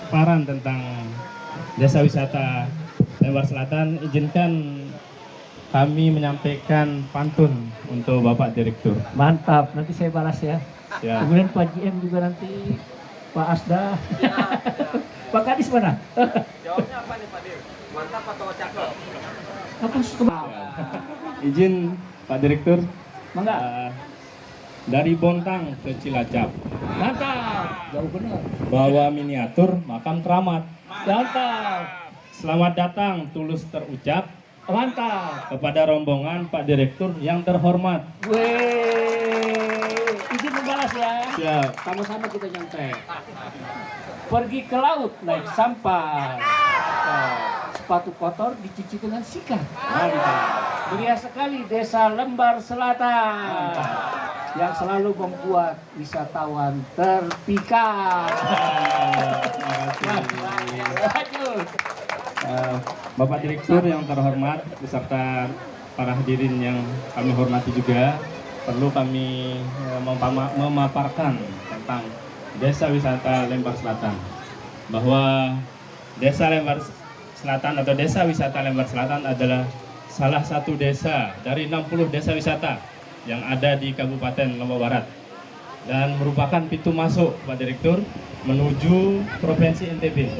paparan tentang desa wisata Lembar Selatan, izinkan kami menyampaikan pantun untuk Bapak Direktur. Mantap, nanti saya balas ya. Ya. Kemudian Pak GM juga nanti, Pak Asda. Pak Kadis mana? Jawabnya apa nih Pak Dir? Mantap atau cakep? Apa suka? Izin Pak Direktur, Mangga. dari Bontang ke Cilacap, Mantap. Jauh benar. bawa miniatur makam keramat. Mantap. Selamat datang tulus terucap Mantap. kepada rombongan Pak Direktur yang terhormat. Weh, izin membalas ya. Siap. Sama-sama kita nyampe. Pergi ke laut naik sampah. Sepatu kotor dicuci dengan sikat. Mantap. Mulia sekali desa Lembar Selatan yang selalu membuat wisatawan terpikat. Lanjut. Bapak Direktur yang terhormat beserta para hadirin yang kami hormati juga, perlu kami memaparkan tentang Desa Wisata Lembar Selatan, bahwa Desa Lembar Selatan atau Desa Wisata Lembar Selatan adalah salah satu desa dari 60 desa wisata yang ada di Kabupaten Lombok Barat dan merupakan pintu masuk Pak Direktur menuju Provinsi NTB.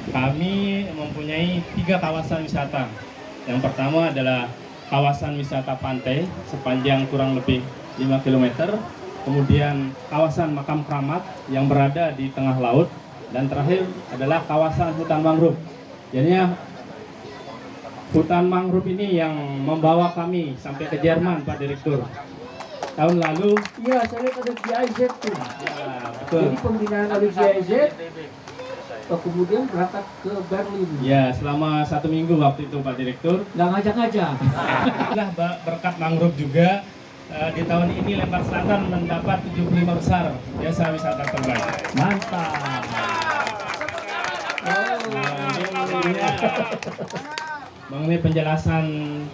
Kami mempunyai 3 kawasan wisata. Yang pertama adalah kawasan wisata pantai sepanjang kurang lebih 5 km. Kemudian kawasan makam keramat yang berada di tengah laut. Dan terakhir adalah kawasan hutan mangrove. Jadinya hutan mangrove ini yang membawa kami sampai ke Jerman, Pak Direktur. Tahun lalu, Iya, saya lihat ada GIZ tuh. ya, betul. Jadi pembinaan oleh GIZ, kemudian berangkat ke Berlin. Ya, selama 1 minggu waktu itu Pak Direktur. Nggak ngajak-ngajak. Alhamdulillah berkat mangrove juga di tahun ini Lembar Selatan mendapat 75 besar desa wisata terbaik. Mantap. Mengenai penjelasan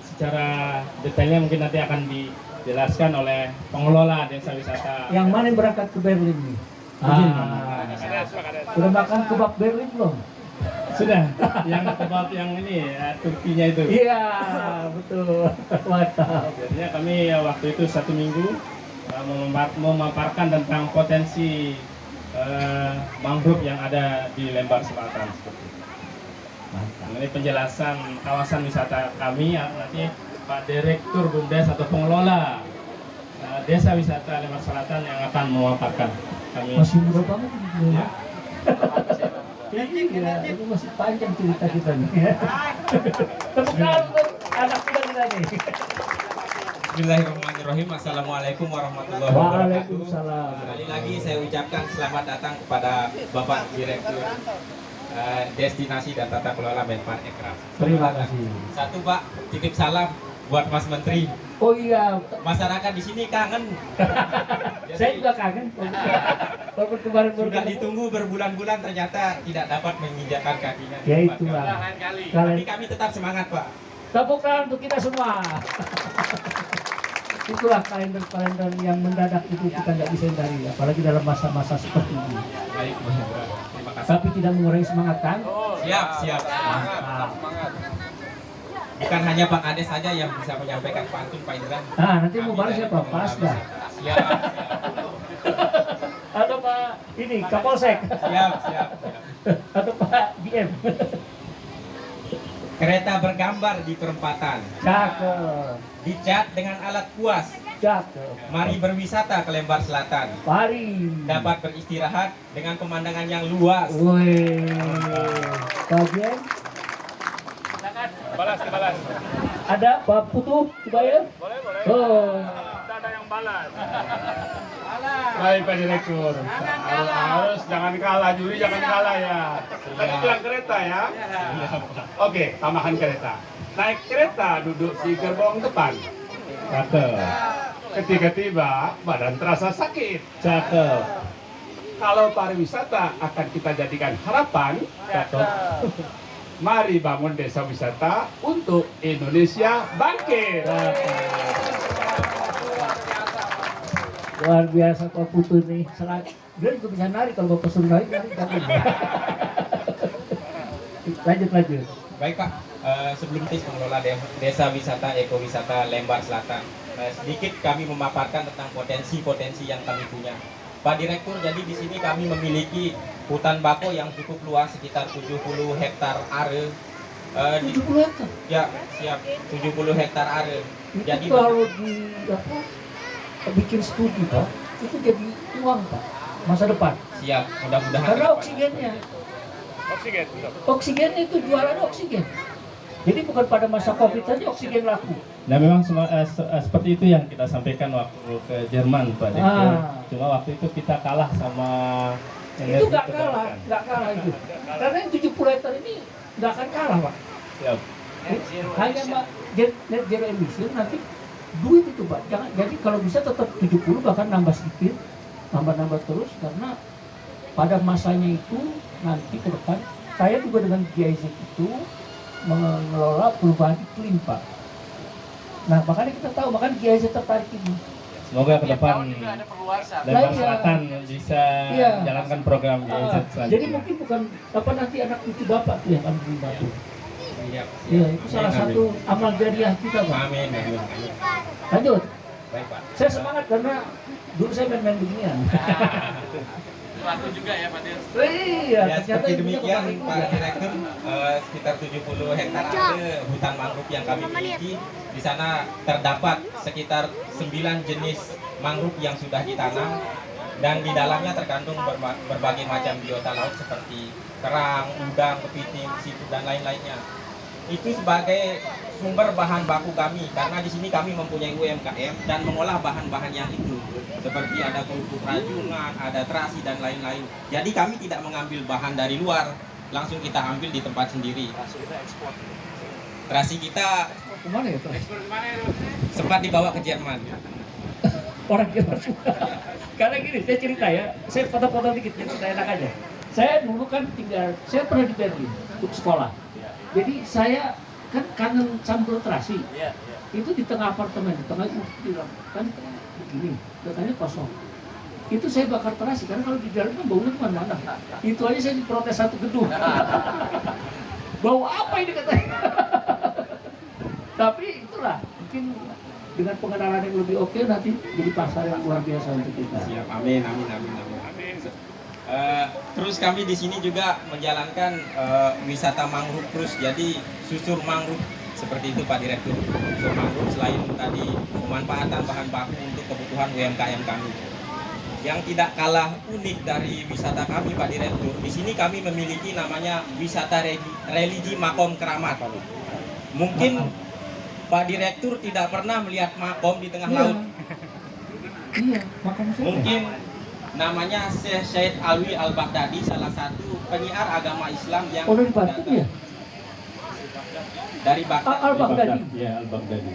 secara detailnya mungkin nanti akan dijelaskan oleh pengelola desa wisata. Yang mana yang berangkat ke Berlin nih? Sudah makan kebab Berlin belum? Sudah, yang kebab yang ini Turkinya itu. Iya, betul. Mantap. Jadinya kami waktu itu 1 minggu memaparkan tentang potensi mangrove yang ada di Lembar Selatan. Mengenai penjelasan kawasan wisata kami nanti Pak Direktur BUMDes atau pengelola Desa Wisata Lembar Selatan yang akan memaparkan. Kami Masih muda banget ini. ya. Iya, itu masih panjang cerita kita nih. Tepuk tangan untuk anak muda kita nih. Bismillahirrahmanirrahim. Assalamualaikum warahmatullahi wabarakatuh. Waalaikumsalam. Sekali lagi saya ucapkan selamat datang kepada Bapak Direktur Destinasi dan Tata Kelola Menpan Ekraf. Terima kasih. Satu Pak, titip salam buat Mas Menteri. Oh iya, Masyarakat di sini kangen. saya juga kangen. Walaupun kemarin baru Sudah ketemu. ditunggu berbulan-bulan ternyata tidak dapat menginjakan kakinya. di Ya tempat itulah. kami. Tapi Kalian kami tetap semangat Pak. tepuk tangan untuk kita semua. Itulah kalender-kalender yang mendadak itu kita nggak bisa hindari, apalagi dalam masa-masa seperti ini. Baik, Mas Indra. Terima kasih. Tapi tidak mengurangi semangat kan? Siap, siap. Mantap. Bukan hanya Pak Kades saja yang bisa menyampaikan pantun Pak Indra. Nah, nanti mau balas siapa? Pak Asda. Siap, Atau Pak ini Kapolsek. siap, siap. Atau Pak GM. Kereta bergambar di perempatan, Cakep. dicat dengan alat kuas. Cakep. Mari berwisata ke Lembar Selatan. Mari. Dapat beristirahat dengan pemandangan yang luas. Woi. Pak GM. Balas. Ada Pak Putu Subaya? Boleh. Oh. Kita ada yang balas. Baik Pak Direktur. Harus jangan kalah, juri jangan kalah ya. Tadi bilang kereta ya. Oke, tambahan kereta. Naik kereta duduk di gerbong depan. Cakep, Ketika tiba, badan terasa sakit. cakep, Kalau pariwisata akan kita jadikan harapan, cakep. mari bangun desa wisata untuk Indonesia bangkit. Luar biasa Pak Putu nih. Dia juga bisa nari kalau Bapak suruh nari jago. Lanjut. Baik Pak, sebelum mengelola Desa Wisata Ekowisata Lembar Selatan, sedikit kami memaparkan tentang potensi-potensi yang kami punya. Pak Direktur, jadi di sini kami memiliki hutan bako yang cukup luas, sekitar 70 hektar are. 70 hektar? Ya, siap, 70 hektar are. Itu Jadi kalau bikin studi Pak, itu jadi uang Pak, masa depan. siap, mudah-mudahan. Karena ke depan. oksigennya. Oksigennya itu jualan oksigen. Jadi bukan pada masa Covid saja oksigen laku. Nah memang seperti itu yang kita sampaikan waktu ke Jerman Pak Direktur. Cuma waktu itu kita kalah sama Itu energi nggak terbarukan. kalah itu. Karena yang 70 hektar ini nggak akan kalah Pak. Siap. Hanya Pak net zero emission nanti duit itu Pak. Jangan, jadi kalau bisa tetap 70 bahkan nambah sedikit, nambah terus karena pada masanya itu nanti ke depan saya juga dengan GIZ itu mengelola perubahan iklim Pak. Nah makanya kita tahu, makanya GIZ tertarik ini. Semoga ke depan Lembang Iya. Selatan bisa Iya. menjalankan program GIZ selanjutnya. Jadi mungkin bukan apa nanti anak cucu bapak tuh yang akan terima tuh. Siap, siap. Iya itu salah Amin, satu amal jariah kita Pak. Amin, amin. Lanjut. Baik Pak. Saya semangat karena dulu saya main-main beginian. Laku juga ya Pak Dir. Iya, Ya, ternyata seperti ibunya demikian kemarin Pak juga. Direktur, sekitar 70 hektar ada hutan mangrove yang kami miliki. Di sana terdapat sekitar 9 jenis mangrove yang sudah ditanam dan di dalamnya terkandung berbagai macam biota laut seperti kerang, udang, kepiting, situ dan lain-lainnya. Itu sebagai sumber bahan baku kami karena di sini kami mempunyai UMKM dan mengolah bahan-bahan yang itu seperti ada kerupuk rajungan, ada terasi dan lain-lain. Jadi kami tidak mengambil bahan dari luar, langsung kita ambil di tempat sendiri. Terasi kita Kemana ya Pak? sempat dibawa ke Jerman. Orang Jerman suka. Karena gini, saya cerita ya, saya foto-foto dikit, cerita enak aja. Saya dulu kan saya pernah di Berlin untuk sekolah. Jadi saya kan kangen sambal terasi. Itu di tengah apartemen, di tengah itu bilang kan begini, katanya kosong. Itu saya bakar terasi karena kalau di dalam kan baunya kemana-mana. Itu aja saya diprotes satu gedung. Bau apa ini katanya? Tapi itulah mungkin dengan pengenalan yang lebih oke nanti jadi pasar yang luar biasa untuk kita. Siap, amin, amin, amin, amin. Terus kami di sini juga menjalankan wisata mangrove terus, jadi susur mangrove seperti itu Pak Direktur. Susur mangrove selain tadi pemanfaatan bahan baku untuk kebutuhan UMKM kami. Yang tidak kalah unik dari wisata kami Pak Direktur, di sini kami memiliki namanya wisata religi makom keramat. Mungkin Pak Direktur tidak pernah melihat makom di tengah laut. Iya, makanya saya. Mungkin namanya Syekh Syed Alwi Al-Baghdadi, salah satu penyiar agama Islam yang Oh dari Bandung ya? dari Baghdad. Al-Baghdadi. Ya, Al-Baghdadi.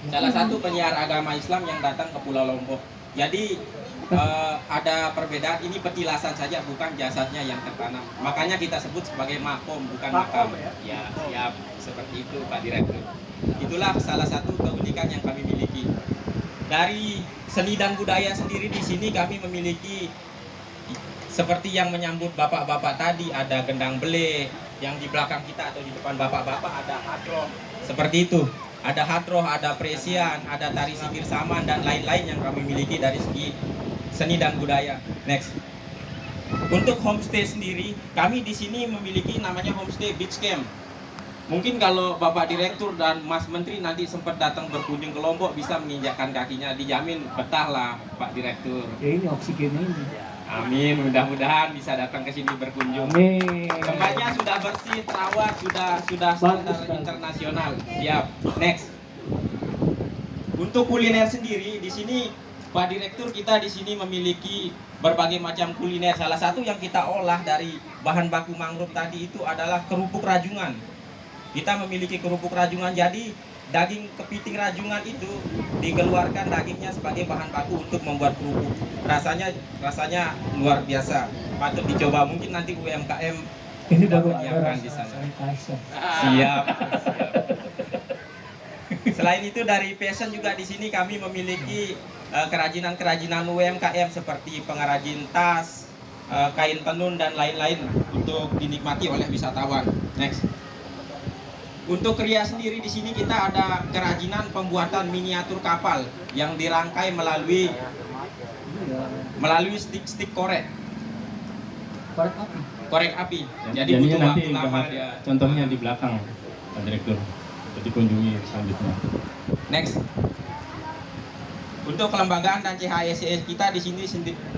Salah satu penyiar agama Islam yang datang ke Pulau Lombok. Jadi ada perbedaan, ini petilasan saja, bukan jasadnya yang tertanam. Makanya kita sebut sebagai makom, bukan makam. Ya, siap, seperti itu Pak Direktur. Itulah salah satu keunikan yang kami miliki. Dari seni dan budaya sendiri di sini kami memiliki seperti yang menyambut bapak-bapak tadi, ada gendang bele, yang di belakang kita atau di depan bapak-bapak ada hadroh. Seperti itu. Ada hadroh, ada presian, ada tari sikir saman dan lain-lain yang kami miliki dari segi seni dan budaya. Next. Untuk homestay sendiri, kami di sini memiliki namanya homestay beach camp. Mungkin kalau Bapak Direktur dan Mas Menteri nanti sempat datang berkunjung ke Lombok bisa menginjakkan kakinya, dijamin betah lah Pak Direktur. Ya ini oksigennya ini. Amin, mudah-mudahan bisa datang ke sini berkunjung. Amin. Tempatnya sudah bersih, terawat, sudah standar internasional. Siap. Next. Untuk kuliner sendiri di sini Pak Direktur kita di sini memiliki berbagai macam kuliner. Salah satu yang kita olah dari bahan baku mangrove tadi itu adalah kerupuk rajungan. Kita memiliki kerupuk rajungan, jadi daging kepiting rajungan itu dikeluarkan dagingnya sebagai bahan baku untuk membuat kerupuk. Rasanya luar biasa. Patut dicoba, mungkin nanti UMKM Ini baru menyiapkan ada di sana. sanitizer. Siap. Selain itu dari fashion juga di sini kami memiliki kerajinan-kerajinan UMKM seperti pengrajin tas, kain tenun dan lain-lain untuk dinikmati oleh wisatawan. Next. Untuk Kria sendiri di sini kita ada kerajinan pembuatan miniatur kapal yang dirangkai melalui stick korek Korek api. korek api. Jadi Jadinya butuh nanti waktu lama dia. contohnya di belakang, Pak Direktur, untuk dikunjungi selanjutnya. Next. Untuk kelembagaan dan CHSE kita di sini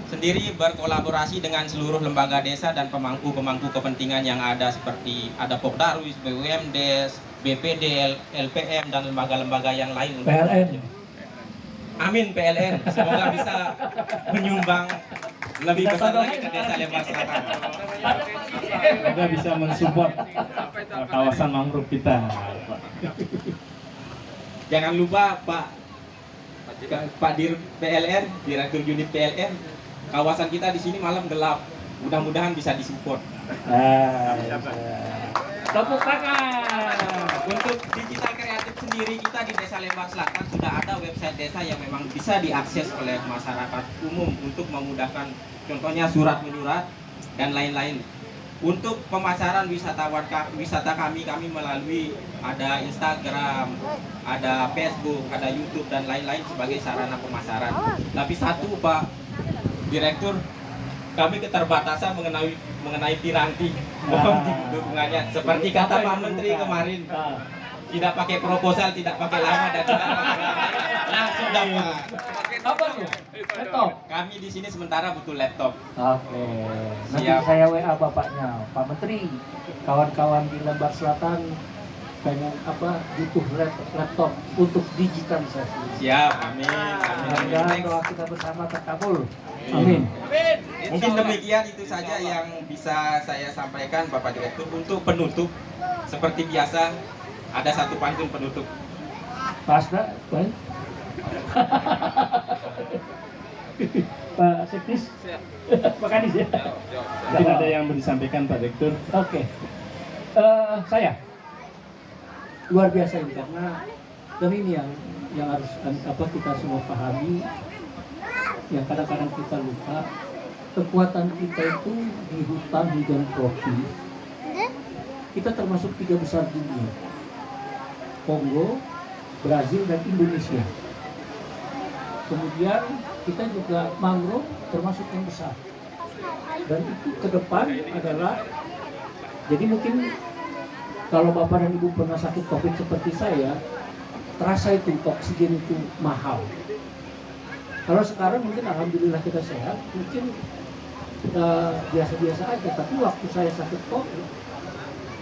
sendiri berkolaborasi dengan seluruh lembaga desa dan pemangku-pemangku kepentingan yang ada seperti ada Pokdarwis, BUMDes, BPD, LPM dan lembaga-lembaga yang lain. PLN. Amin PLN, semoga bisa menyumbang lebih besar lagi ke desa Lembang Selatan. Semoga bisa mensupport kawasan mangrove kita, Pak. Jangan lupa Pak Dir PLN, Direktur Unit PLN, kawasan kita di sini malam gelap. Mudah-mudahan bisa disupport. Tepuk tangan. Untuk digital kreatif sendiri kita di Desa Lembang Selatan sudah ada website desa yang memang bisa diakses oleh masyarakat umum untuk memudahkan, contohnya surat menyurat dan lain-lain. Untuk pemasaran wisata kami melalui ada Instagram, ada Facebook, ada YouTube dan lain-lain sebagai sarana pemasaran. Tapi satu Pak Direktur, kami keterbatasan mengenai piranti. Mohon dukungannya. Seperti kata Pak Menteri kemarin, tidak pakai proposal, tidak pakai lama dan tidak pakai langsung dapat. Apa tuh? Laptop. Kami di sini sementara butuh laptop. Oke. Nanti Siap. saya WA Bapaknya, Pak Menteri. Kawan-kawan di Lembar Selatan pengen butuh laptop untuk digitalisasi. Siap, amin. Amin. Mudah-mudahan doa kita bersama terkabul. Amin. Mungkin demikian itu saja yang bisa saya sampaikan Bapak Direktur. Untuk penutup, seperti biasa ada satu pantun penutup. Pas dah, baik. Pak Seknis, Pak Kadis ya. Mungkin ada yang mau disampaikan Pak Direktur. Oke. Saya luar biasa ini karena dan ini yang harus kita semua pahami, yang kadang-kadang kita lupa, kekuatan kita itu di hutan hujan tropis. Kita termasuk 3 besar dunia: Kongo, Brazil dan Indonesia. Kemudian kita juga mangrove termasuk yang besar. Dan itu ke depan adalah, jadi mungkin kalau Bapak dan Ibu pernah sakit COVID seperti saya, terasa itu oksigen itu mahal. Kalau sekarang mungkin alhamdulillah kita sehat, mungkin biasa-biasa aja. Tapi waktu saya sakit COVID,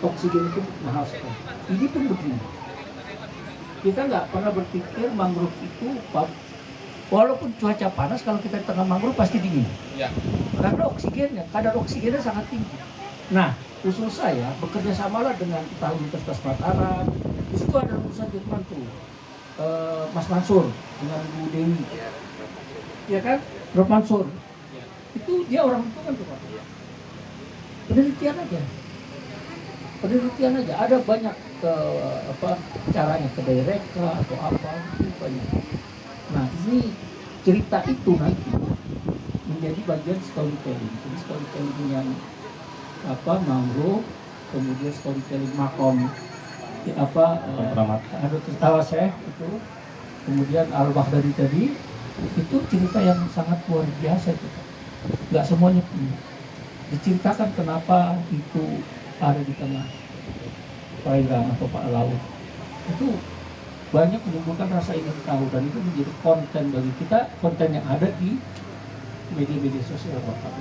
oksigen itu mahal sekali. Ini pun begini. Kita nggak pernah berpikir mangrove itu, walaupun cuaca panas, kalau kita di tengah mangrove pasti dingin. Ya. Karena oksigennya, kadar oksigennya sangat tinggi. Nah, usul saya bekerja samalah dengan Universitas Mataram. Di situ ada lulusan Jerman tuh, Mas Mansur dengan Bu Dewi, ya kan, Prof Mansur. Itu dia orang itu kan tuh Pak. Penelitian aja. Ada banyak caranya ke direct atau apa itu banyak. Nah, ini cerita itu nanti menjadi bagian storytelling. Jadi storytelling yang mangrove, kemudian storytelling makom, ada tertawa saya itu, kemudian Al-Baghdadi tadi, itu cerita yang sangat luar biasa itu. Nggak semuanya punya. Diceritakan kenapa itu ada di tengah perairan atau laut. Itu banyak menimbulkan rasa ingin tahu, dan itu menjadi konten bagi kita, konten yang ada di media-media sosial Bapak.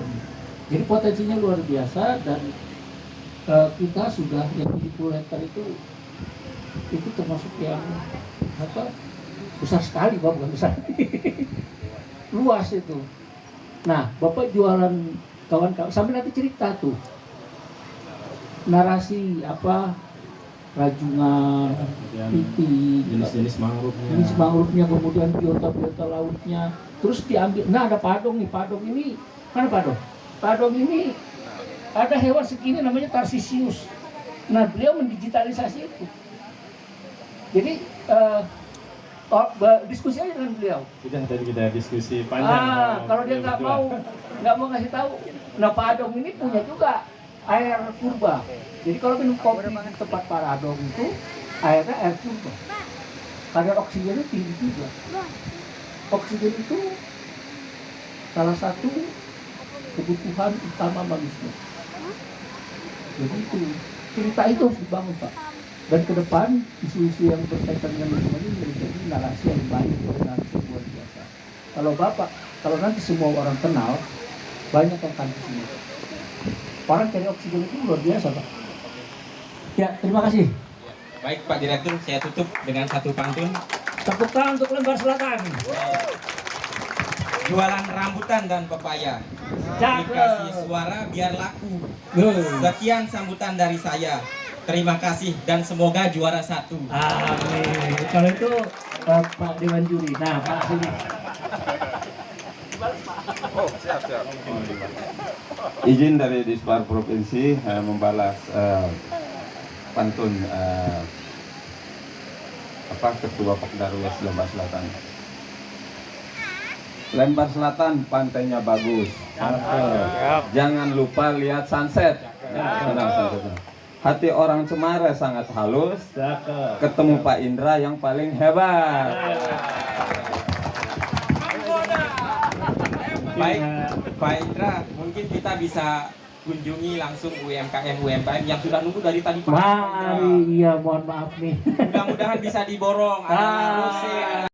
Jadi potensinya luar biasa, dan kita sudah yang 70 hektar itu termasuk yang besar sekali Pak, bukan besar. Luas itu. Nah, Bapak jualan kawan-kawan sambil nanti cerita tuh narasi rajungan, piting, Jenis-jenis mangrove-nya, kemudian biota-biota lautnya, terus diambil. Nah, ada padong nih, padong ini mana padong? Padong ini ada hewan segini namanya Tarsisius. Nah, beliau mendigitalisasi itu. Jadi diskusi aja dengan beliau. Sudah tadi kita diskusi panjang. Kalau dia nggak mau ngasih tahu, nah Pak Adong ini punya juga air purba. Jadi kalau minum kopi di tempat Pak Adong itu airnya air purba. Kadar oksigennya tinggi juga. Oksigen itu salah satu kebutuhan utama manusia. Jadi itu cerita itu harus dibangun, Pak. Dan ke depan isu-isu yang berkaitan dengan lingkungan ini menjadi narasi yang baik dan narasi luar biasa. Kalau nanti semua orang kenal, banyak yang kanti semua. Orang cari oksigen itu luar biasa, Pak. Ya, terima kasih. Baik Pak Direktur, saya tutup dengan satu pantun. Tepuk tangan untuk Lembar Selatan. Jualan rambutan dan pepaya, Cakep. dikasih suara biar laku. Sekian sambutan dari saya. Terima kasih dan semoga juara 1. Amin. Kalau itu Pak Dewan Juri. Nah, Pak sini. Izin dari Dispar Provinsi membalas pantun Ketua Pokdarwes Lembar Selatan. Lembar Selatan pantainya bagus. Jangan lupa lihat sunset. Hati orang Cemara sangat halus. Ketemu Pak Indra yang paling hebat. Baik Pak Indra, mungkin kita bisa kunjungi langsung UMKM yang sudah nunggu dari tadi Pak. Mari, iya mohon maaf nih. Mudah-mudahan bisa diborong. Ada Rose, ada